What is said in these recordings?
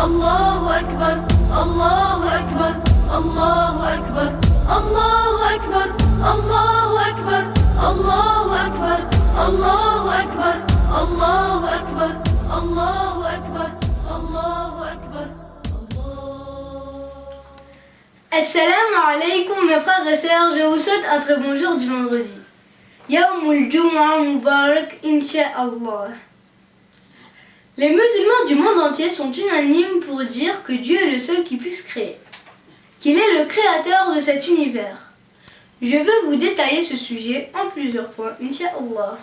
الله أكبر الله أكبر الله أكبر الله أكبر الله أكبر الله أكبر الله أكبر الله أكبر الله أكبر الله أكبر. Assalamu alaikum mes frères et sœurs, je vous souhaite un très bon jour du vendredi. Yawmul Jumu'ah Mubarak Inch'Allah. Les musulmans du monde entier sont unanimes pour dire que Dieu est le seul qui puisse créer, qu'il est le créateur de cet univers. Je veux vous détailler ce sujet en plusieurs points, Inch'Allah.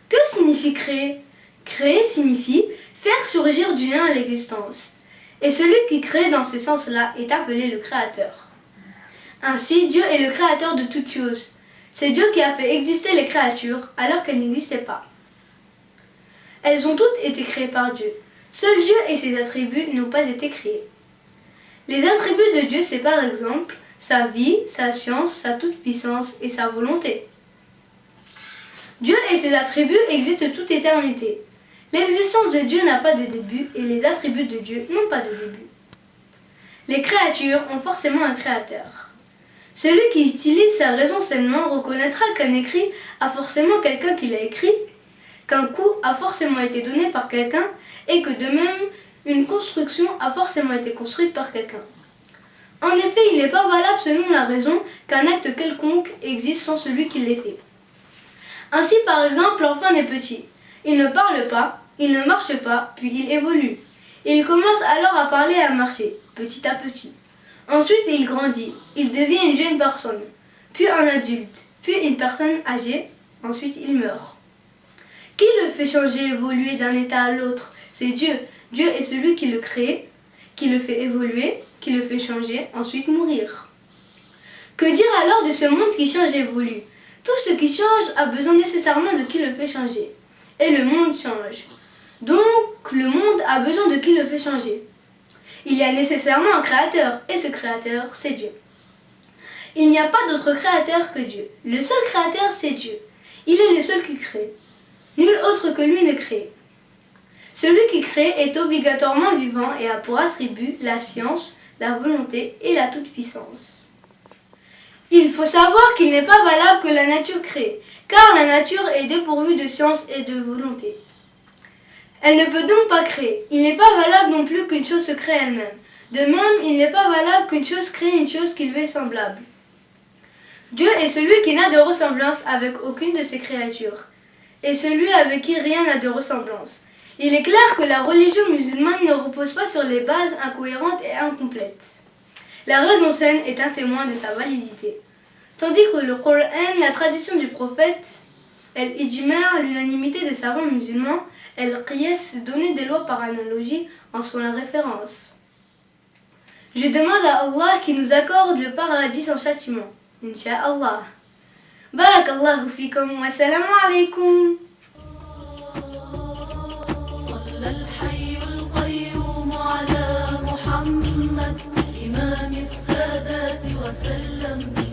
Que signifie créer? Créer signifie faire surgir du néant à l'existence. Et celui qui crée dans ces sens-là est appelé le créateur. Ainsi, Dieu est le créateur de toutes choses. C'est Dieu qui a fait exister les créatures alors qu'elles n'existaient pas. Elles ont toutes été créées par Dieu. Seul Dieu et ses attributs n'ont pas été créés. Les attributs de Dieu, c'est par exemple sa vie, sa science, sa toute-puissance et sa volonté. Dieu et ses attributs existent toute éternité. L'existence de Dieu n'a pas de début et les attributs de Dieu n'ont pas de début. Les créatures ont forcément un créateur. Celui qui utilise sa raison sainement reconnaîtra qu'un écrit a forcément quelqu'un qui l'a écrit, qu'un coup a forcément été donné par quelqu'un et que de même une construction a forcément été construite par quelqu'un. En effet, il n'est pas valable selon la raison qu'un acte quelconque existe sans celui qui l'ait fait. Ainsi, par exemple, l'enfant est petit. Il ne parle pas, il ne marche pas, puis il évolue. Il commence alors à parler et à marcher, petit à petit. Ensuite, il grandit, il devient une jeune personne, puis un adulte, puis une personne âgée, ensuite il meurt. Qui le fait changer, évoluer d'un état à l'autre? C'est Dieu. Dieu est celui qui le crée, qui le fait évoluer, qui le fait changer, ensuite mourir. Que dire alors de ce monde qui change et évolue? Tout ce qui change a besoin nécessairement de qui le fait changer. Et le monde change. Donc, le monde a besoin de qui le fait changer. Il y a nécessairement un créateur, et ce créateur, c'est Dieu. Il n'y a pas d'autre créateur que Dieu. Le seul créateur, c'est Dieu. Il est le seul qui crée. Nul autre que lui ne crée. Celui qui crée est obligatoirement vivant et a pour attribut la science, la volonté et la toute-puissance. Il faut savoir qu'il n'est pas valable que la nature crée, car la nature est dépourvue de science et de volonté. Elle ne peut donc pas créer. Il n'est pas valable non plus qu'une chose se crée elle-même. De même, il n'est pas valable qu'une chose crée une chose qui lui est semblable. Dieu est celui qui n'a de ressemblance avec aucune de ses créatures, et celui avec qui rien n'a de ressemblance. Il est clair que la religion musulmane ne repose pas sur les bases incohérentes et incomplètes. La raison saine est un témoin de sa validité. Tandis que le Coran, la tradition du prophète, l'ijma', l'unanimité des savants musulmans, qiyas, donner des lois par analogie, en sont la référence. Je demande à Allah qui nous accorde le paradis sans châtiment. Inch'Allah. Barakallahu fikum wa salam alaykum. صلى الحي القيوم على محمد إمام السادات وسلم